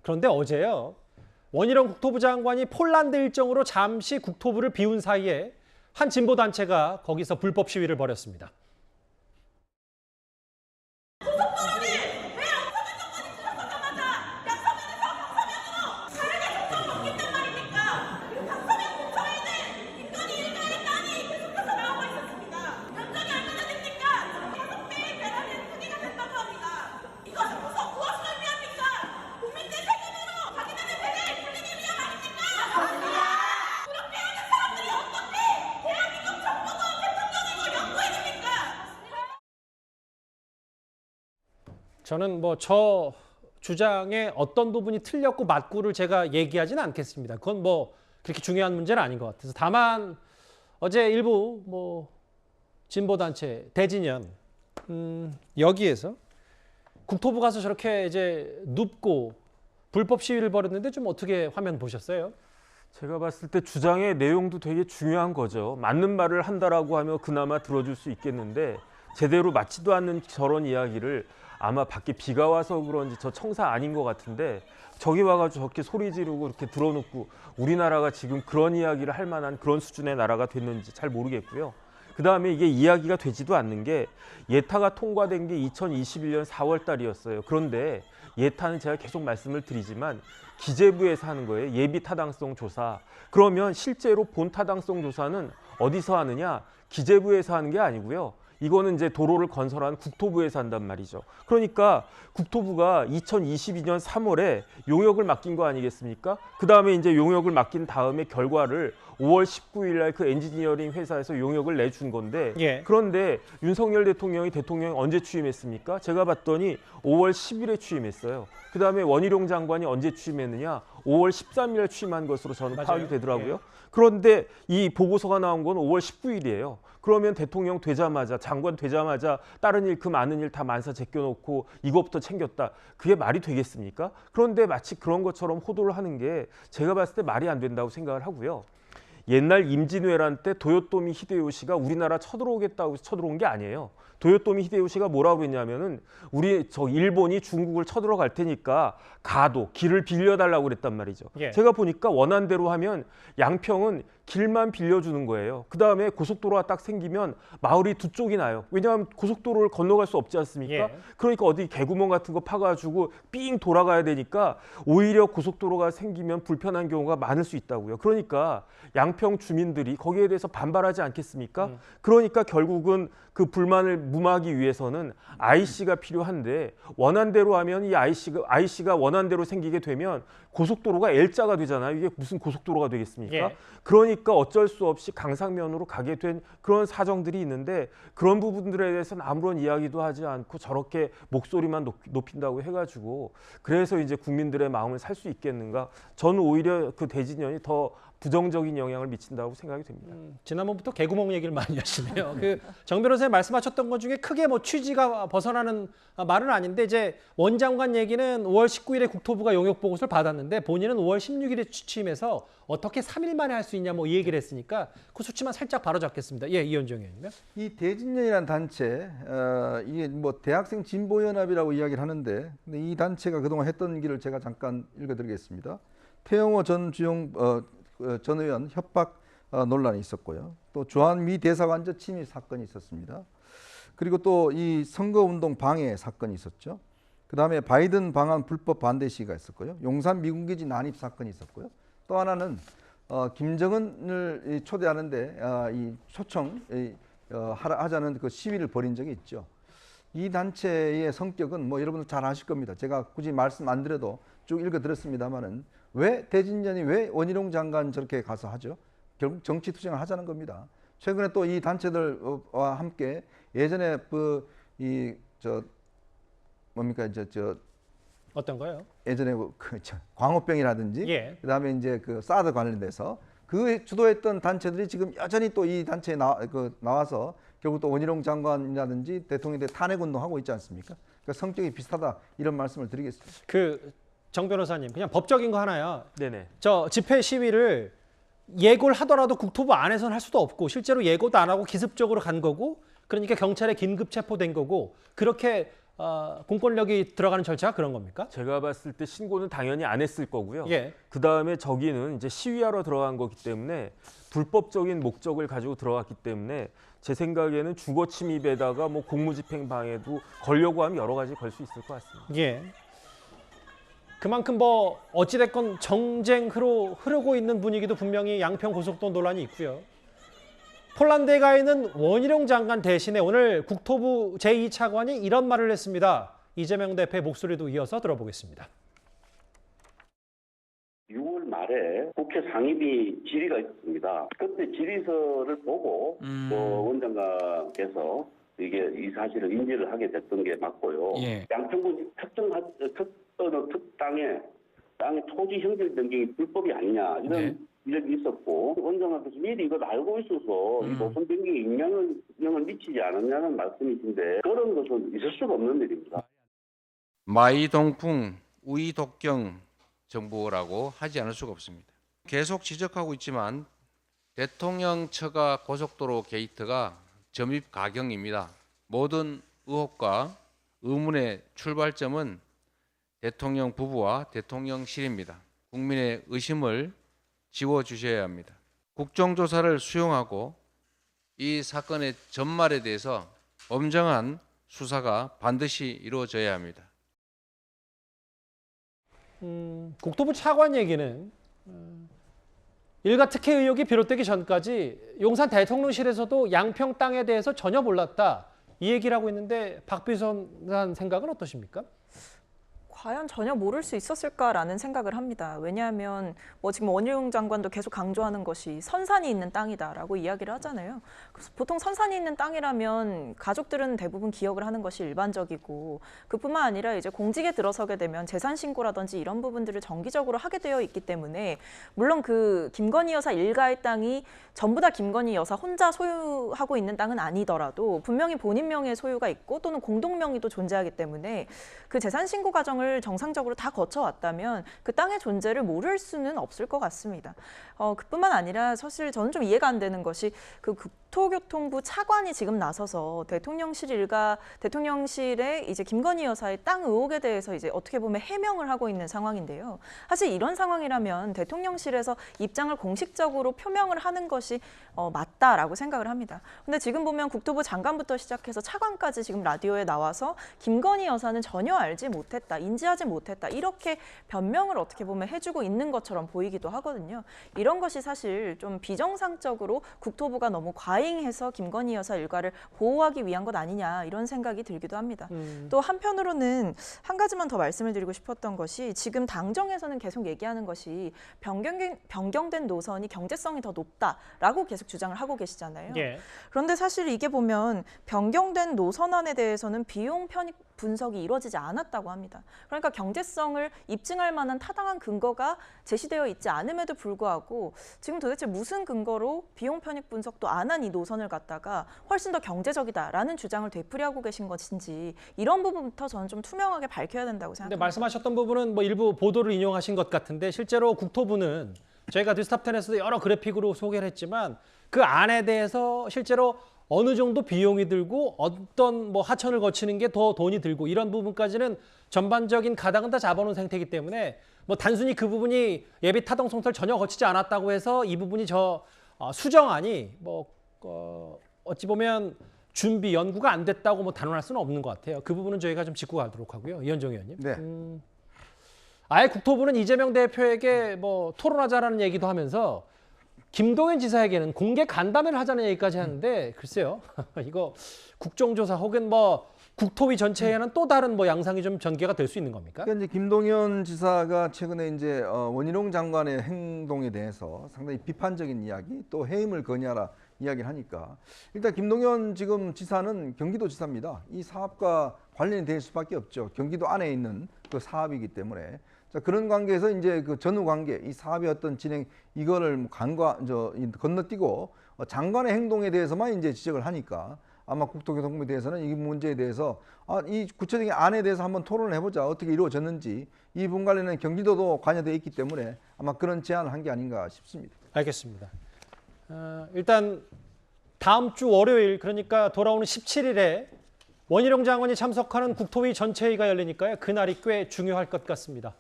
그런데 어제요. 원희룡 국토부 장관이 폴란드 일정으로 잠시 국토부를 비운 사이에 한 진보 단체가 거기서 불법 시위를 벌였습니다. 저는 저 주장의 어떤 부분이 틀렸고 맞고를 제가 얘기하지는 않겠습니다. 그건 그렇게 중요한 문제는 아닌 것 같아서. 다만 어제 일부 진보단체 대진연 여기에서 국토부 가서 저렇게 이제 눕고 불법 시위를 벌였는데 좀 어떻게 화면 보셨어요? 제가 봤을 때 주장의 내용도 되게 중요한 거죠. 맞는 말을 한다라고 하면 그나마 들어줄 수 있겠는데 제대로 맞지도 않는 저런 이야기를 아마 밖에 비가 와서 그런지 저 청사 아닌 것 같은데 저기 와가지고 저렇게 소리 지르고 이렇게 들어놓고 우리나라가 지금 그런 이야기를 할 만한 그런 수준의 나라가 됐는지 잘 모르겠고요. 그 다음에 이게 이야기가 되지도 않는 게 예타가 통과된 게 2021년 4월 달이었어요. 그런데 예타는 제가 계속 말씀을 드리지만 기재부에서 하는 거예요. 예비 타당성 조사. 그러면 실제로 본 타당성 조사는 어디서 하느냐? 기재부에서 하는 게 아니고요. 이거는 이제 도로를 건설한 국토부에서 한단 말이죠. 그러니까 국토부가 2022년 3월에 용역을 맡긴 거 아니겠습니까? 그 다음에 이제 용역을 맡긴 다음에 결과를 5월 19일 날 그 엔지니어링 회사에서 용역을 내준 건데 예. 그런데 윤석열 대통령이 언제 취임했습니까? 제가 봤더니 5월 10일에 취임했어요. 그 다음에 원희룡 장관이 언제 취임했느냐? 5월 13일에 취임한 것으로 저는 맞아요. 파악이 되더라고요. 예. 그런데 이 보고서가 나온 건 5월 19일이에요. 그러면 대통령 되자마자 장관 되자마자 다른 일 그 많은 일 다 만사 제껴놓고 이것부터 챙겼다. 그게 말이 되겠습니까? 그런데 마치 그런 것처럼 호도를 하는 게 제가 봤을 때 말이 안 된다고 생각을 하고요. 옛날 임진왜란 때 도요토미 히데요시가 우리나라 쳐들어오겠다고 해서 쳐들어온 게 아니에요. 도요토미 히데요시가 뭐라고 했냐면은 일본이 중국을 쳐들어갈 테니까 길을 빌려달라고 그랬단 말이죠. 예. 제가 보니까 원한 대로 하면 양평은 길만 빌려주는 거예요. 그 다음에 고속도로가 딱 생기면 마을이 두 쪽이 나요. 왜냐하면 고속도로를 건너갈 수 없지 않습니까? 예. 그러니까 어디 개구멍 같은 거 파가지고 삥 돌아가야 되니까 오히려 고속도로가 생기면 불편한 경우가 많을 수 있다고요. 그러니까 양평 주민들이 거기에 대해서 반발하지 않겠습니까? 그러니까 결국은 그 불만을 무마하기 위해서는 IC가 필요한데 원안대로 하면 이 IC가 원안대로 생기게 되면 고속도로가 L자가 되잖아요. 이게 무슨 고속도로가 되겠습니까? 예. 그러니까 어쩔 수 없이 강상면으로 가게 된 그런 사정들이 있는데 그런 부분들에 대해서는 아무런 이야기도 하지 않고 저렇게 목소리만 높인다고 해가지고 그래서 이제 국민들의 마음을 살 수 있겠는가? 저는 오히려 그 대진연이 더 부정적인 영향을 미친다고 생각이 됩니다. 지난번부터 개구멍 얘기를 많이 하시네요. 정 변호사님 말씀하셨던 것 중에 크게 취지가 벗어나는 말은 아닌데 이제 원 장관 얘기는 5월 19일에 국토부가 용역 보고서를 받았는데 본인은 5월 16일에 취임해서 어떻게 3일 만에 할 수 있냐 이 얘기를 했으니까 그 수치만 살짝 바로잡겠습니다. 예, 이현정 의원님. 이 대진연이라는 단체, 이게 대학생 진보연합이라고 이야기를 하는데, 근데 이 단체가 그동안 했던 길을 제가 잠깐 읽어드리겠습니다. 태영호 전 의원 협박 논란이 있었고요. 또 주한미 대사관저 침입 사건이 있었습니다. 그리고 또 이 선거운동 방해 사건이 있었죠. 그 다음에 바이든 방한 불법 반대 시위가 있었고요. 용산 미군기지 난입 사건이 있었고요. 또 하나는 김정은을 초대하는데 이 초청 하자는 그 시위를 벌인 적이 있죠. 이 단체의 성격은 여러분들 잘 아실 겁니다. 제가 굳이 말씀 안 드려도 쭉 읽어드렸습니다만은 왜 대진연이 왜 원희룡 장관 저렇게 가서 하죠? 결국 정치 투쟁을 하자는 겁니다. 최근에 또 이 단체들과 함께 예전에 어떤 거요? 예전에 광우병이라든지 예. 그다음에 이제 그 사드 관련돼서 그 주도했던 단체들이 지금 여전히 또 이 단체에 나와서 결국 또 원희룡 장관이라든지 대통령에 대해 탄핵 운동하고 있지 않습니까? 그러니까 성격이 비슷하다 이런 말씀을 드리겠습니다. 정 변호사님 그냥 법적인 거 하나요. 네네. 저 집회 시위를 예고를 하더라도 국토부 안에서는 할 수도 없고 실제로 예고도 안 하고 기습적으로 간 거고 그러니까 경찰에 긴급 체포된 거고 그렇게 공권력이 들어가는 절차가 그런 겁니까? 제가 봤을 때 신고는 당연히 안 했을 거고요. 예. 그 다음에 저기는 이제 시위하러 들어간 거기 때문에 불법적인 목적을 가지고 들어갔기 때문에 제 생각에는 주거 침입에다가 뭐 공무집행 방해도 걸려고 하면 여러 가지 걸 수 있을 것 같습니다. 예. 그만큼 뭐 어찌됐건 정쟁으로 흐르고 있는 분위기도 분명히 양평 고속도로 논란이 있고요. 폴란드에 가 있는 원희룡 장관 대신에 오늘 국토부 제2차관이 이런 말을 했습니다. 이재명 대표의 목소리도 이어서 들어보겠습니다. 6월 말에 국회 상임위 질의가 있었습니다. 그때 질의서를 보고 원장관께서 이게 이 사실을 인지를 하게 됐던 게 맞고요. 예. 양평군 특땅에 땅의 토지 형질 변경이 불법이 아니냐 이런 이력이 있었고 원장관께서 미리 이걸 알고 있어서 이 노선 변경에 영향을 미치지 않았냐는 말씀이신데 그런 것은 있을 수가 없는 일입니다. 마이동풍, 우이독경 정보라고 하지 않을 수가 없습니다. 계속 지적하고 있지만 대통령 처가 고속도로 게이트가 점입 가경입니다. 모든 의혹과 의문의 출발점은 대통령 부부와 대통령실입니다. 국민의 의심을 지워주셔야 합니다. 국정조사를 수용하고 이 사건의 전말에 대해서 엄정한 수사가 반드시 이루어져야 합니다. 국토부 차관 얘기는 일가 특혜 의혹이 비롯되기 전까지 용산 대통령실에서도 양평 땅에 대해서 전혀 몰랐다 이 얘기를 하고 있는데 박 비서관 생각은 어떠십니까? 과연 전혀 모를 수 있었을까라는 생각을 합니다. 왜냐하면 뭐 지금 원희룡 장관도 계속 강조하는 것이 선산이 있는 땅이다라고 이야기를 하잖아요. 그래서 보통 선산이 있는 땅이라면 가족들은 대부분 기억을 하는 것이 일반적이고 그뿐만 아니라 이제 공직에 들어서게 되면 재산 신고라든지 이런 부분들을 정기적으로 하게 되어 있기 때문에 물론 그 김건희 여사 일가의 땅이 전부 다 김건희 여사 혼자 소유하고 있는 땅은 아니더라도 분명히 본인 명의의 소유가 있고 또는 공동 명의도 존재하기 때문에 그 재산 신고 과정을 정상적으로 다 거쳐왔다면 그 땅의 존재를 모를 수는 없을 것 같습니다. 그뿐만 아니라 사실 저는 좀 이해가 안 되는 것이 그 국토교통부 차관이 지금 나서서 대통령실에 이제 김건희 여사의 땅 의혹에 대해서 이제 어떻게 보면 해명을 하고 있는 상황인데요. 사실 이런 상황이라면 대통령실에서 입장을 공식적으로 표명을 하는 것이 맞다라고 생각을 합니다. 근데 지금 보면 국토부 장관부터 시작해서 차관까지 지금 라디오에 나와서 김건희 여사는 전혀 알지 못했다, 인지하지 못했다 이렇게 변명을 어떻게 보면 해주고 있는 것처럼 보이기도 하거든요. 이런 것이 사실 좀 비정상적으로 국토부가 너무 과잉해서 김건희 여사 일가를 보호하기 위한 것 아니냐 이런 생각이 들기도 합니다. 또 한편으로는 한 가지만 더 말씀을 드리고 싶었던 것이 지금 당정에서는 계속 얘기하는 것이 변경된 노선이 경제성이 더 높다라고 계속 주장을 하고 계시잖아요. 예. 그런데 사실 이게 보면 변경된 노선안에 대해서는 비용 편익 분석이 이루어지지 않았다고 합니다. 그러니까 경제성을 입증할 만한 타당한 근거가 제시되어 있지 않음에도 불구하고 지금 도대체 무슨 근거로 비용 편익 분석도 안 한 이 노선을 갖다가 훨씬 더 경제적이다라는 주장을 되풀이하고 계신 것인지 이런 부분부터 저는 좀 투명하게 밝혀야 된다고 근데 생각합니다. 말씀하셨던 부분은 뭐 일부 보도를 인용하신 것 같은데 실제로 국토부는 저희가 뉴스탑10에서도 여러 그래픽으로 소개를 했지만 그 안에 대해서 실제로 어느 정도 비용이 들고 어떤 뭐 하천을 거치는 게 더 돈이 들고 이런 부분까지는 전반적인 가닥은 다 잡아놓은 상태이기 때문에 뭐 단순히 그 부분이 예비 타당성을 전혀 거치지 않았다고 해서 이 부분이 수정안이 어찌 보면 준비 연구가 안 됐다고 뭐 단언할 수는 없는 것 같아요. 그 부분은 저희가 좀 짚고 가도록 하고요. 이현정 의원님. 네. 아예 국토부는 이재명 대표에게 뭐 토론하자라는 얘기도 하면서 김동연 지사에게는 공개 간담회를 하자는 얘기까지 하는데 글쎄요. 이거 국정조사 혹은 뭐 국토위 전체에는 또 다른 뭐 양상이 좀 전개가 될 수 있는 겁니까? 그러니까 이제 김동연 지사가 최근에 이제 원희룡 장관의 행동에 대해서 상당히 비판적인 이야기, 또 해임을 건의하라 이야기를 하니까 일단 김동연 지금 지사는 경기도지사입니다. 이 사업과 관련이 될 수밖에 없죠. 경기도 안에 있는 그 사업이기 때문에. 자, 그런 관계에서 이제 그 전후 관계, 이 사업의 어떤 진행 이거를 건너뛰고 장관의 행동에 대해서만 이제 지적을 하니까 아마 국토교통부에 대해서는 이 문제에 대해서 이 구체적인 안에 대해서 한번 토론을 해보자. 어떻게 이루어졌는지 이 부분 관련해는 경기도도 관여되어 있기 때문에 아마 그런 제안을 한 게 아닌가 싶습니다. 알겠습니다. 일단 다음 주 월요일 그러니까 돌아오는 17일에 원희룡 장관이 참석하는 국토위 전체회의가 열리니까요. 그날이 꽤 중요할 것 같습니다.